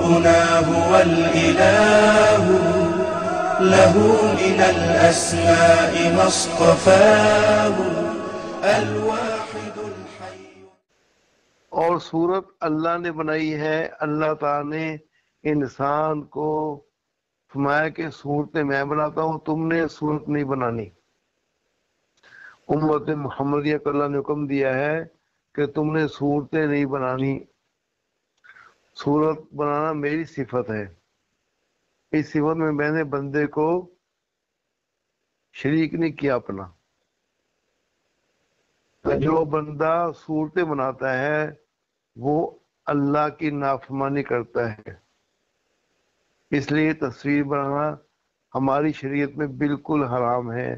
ربنا هو الإله له من الأسماء ما اصطفاه الواحد الحي. اور صورت اللہ نے بنائی ہے، اللہ تعالیٰ نے انسان کو فرمایا کہ صورتیں میں بناتا ہوں، تم نے صورت نہیں بنانی۔ امت محمدیہ کو اللہ نے حکم دیا ہے کہ تم نے صورتیں نہیں بنانی، صورت بنانا میری صفت ہے، اس صفت میں نے بندے کو شریک نہیں کیا اپنا۔ جو بندہ صورتیں بناتا ہے وہ اللہ کی نافرمانی کرتا ہے، اس لیے تصویر بنانا ہماری شریعت میں بالکل حرام ہے،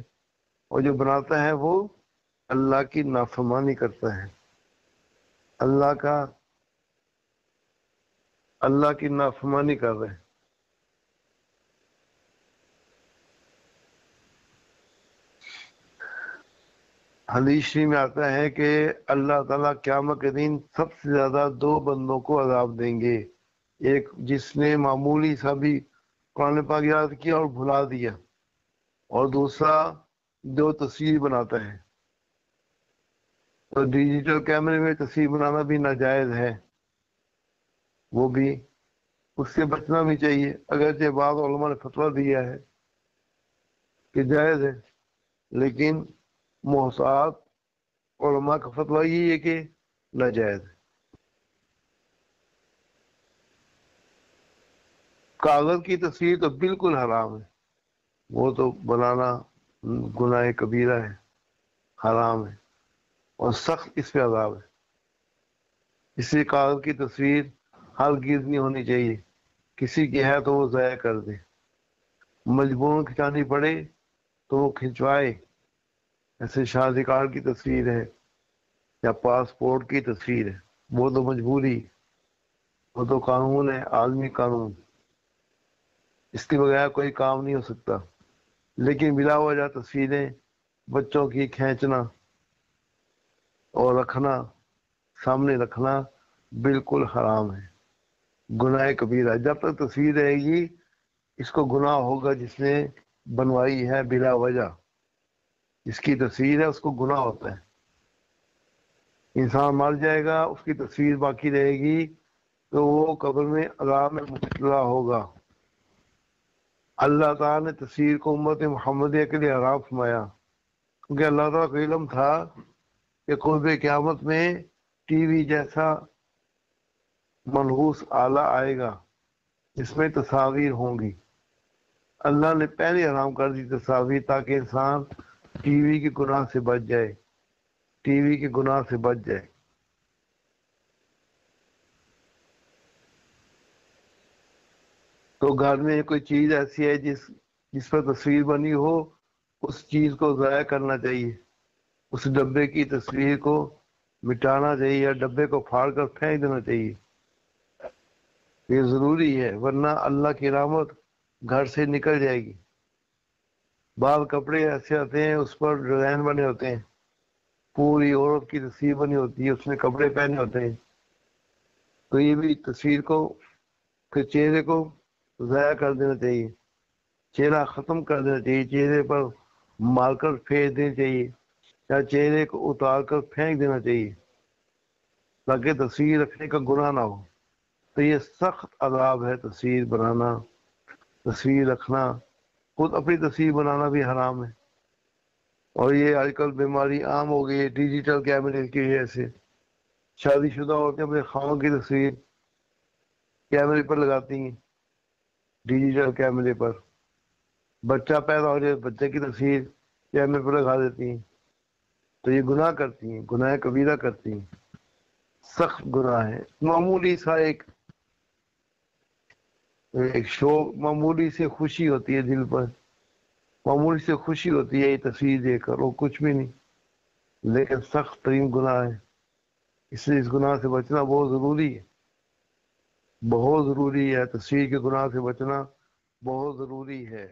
اور جو بناتا ہے وہ اللہ کی نافرمانی کرتا ہے، اللہ کی نافرمانی کر رہے ہیں۔ حدیث شریف میں آتا ہے کہ اللہ تعالیٰ قیامت کے دن سب سے زیادہ دو بندوں کو عذاب دیں گے، ایک جس نے معمولی سا بھی قرآن پاک یاد کیا اور بھلا دیا، اور دوسرا جو تصویر بناتا ہے۔ تو ڈیجیٹل کیمرے میں تصویر بنانا بھی ناجائز ہے، وہ بھی اس سے بچنا بھی چاہیے، اگرچہ بعض علماء نے فتویٰ دیا ہے کہ جائز ہے، لیکن محتاط علماء کا فتویٰ یہی ہے کہ ناجائز ہے۔ کاغذ کی تصویر تو بالکل حرام ہے، وہ تو بنانا گناہ کبیرہ ہے، حرام ہے، اور سخت اس پہ عذاب ہے۔ اس لیے کاغذ کی تصویر ہرگز نہیں ہونی چاہیے، کسی کی ہے تو وہ ضائع کر دے، مجبور کھنچانی پڑے تو وہ کھنچوائے، ایسے شادی کارڈ کی تصویر ہے یا پاسپورٹ کی تصویر ہے، وہ تو مجبوری، وہ تو قانون ہے، عالمی قانون، اس کے بغیر کوئی کام نہیں ہو سکتا۔ لیکن بلا وجہ تصویریں بچوں کی کھینچنا اور رکھنا، سامنے رکھنا بالکل حرام ہے، گناہ کبیرہ۔ جب تک تصویر رہے گی اس کو گناہ ہوگا، جس نے بنوائی ہے بلا وجہ، جس کی تصویر ہے اس کو گناہ ہوتا ہے۔ انسان مر جائے گا، اس کی تصویر باقی رہے گی تو وہ قبر میں عذاب میں مبتلا ہوگا۔ اللہ تعالیٰ نے تصویر کو امت محمدیہ کے لیے حرام فرمایا، کیونکہ اللہ تعالیٰ کو علم تھا کہ قرب قیامت میں ٹی وی جیسا منحوس آلہ آئے گا جس میں تصاویر ہوں گی۔ اللہ نے پہلے حرام کر دی تصاویر تاکہ انسان ٹی وی کے گناہ سے بچ جائے، ٹی وی کے گناہ سے بچ جائے۔ تو گھر میں کوئی چیز ایسی ہے جس پر تصویر بنی ہو، اس چیز کو ضائع کرنا چاہیے، اس ڈبے کی تصویر کو مٹانا چاہیے یا ڈبے کو پھاڑ کر پھینک دینا چاہیے، یہ ضروری ہے، ورنہ اللہ کی رحمت گھر سے نکل جائے گی۔ بعض کپڑے ایسے آتے ہیں اس پر ڈیزائن بنے ہوتے ہیں، پوری عورت کی تصویر بنی ہوتی ہے، اس میں کپڑے پہنے ہوتے ہیں، تو یہ بھی تصویر کو پھر چہرے کو ضائع کر دینا چاہیے، چہرہ ختم کر دینا چاہیے، چہرے پر مارکر پھینک دینا چاہیے یا چہرے کو اتار کر پھینک دینا چاہیے تاکہ تصویر رکھنے کا گناہ نہ ہو۔ تو یہ سخت عذاب ہے تصویر بنانا، تصویر رکھنا، خود اپنی تصویر بنانا بھی حرام ہے۔ اور یہ آج کل بیماری عام ہو گئی ہے ڈیجیٹل کیمرے کی وجہ سے، شادی شدہ عورتیں اپنے خاوند کی تصویر کیمرے پر لگاتی ہیں، ڈیجیٹل کیمرے پر، بچہ پیدا ہو جائے بچے کی تصویر کیمرے پر لگا دیتی ہیں، تو یہ گناہ کرتی ہیں، گناہ کبیرہ کرتی ہیں، سخت گناہ ہے۔ معمولی سا ایک شوق، معمولی سے خوشی ہوتی ہے دل پر، معمولی سے خوشی ہوتی ہے یہ تصویر دیکھ کر، وہ کچھ بھی نہیں، لیکن سخت ترین گناہ ہے، اس لیے اس گناہ سے بچنا بہت ضروری ہے، بہت ضروری ہے، تصویر کے گناہ سے بچنا بہت ضروری ہے۔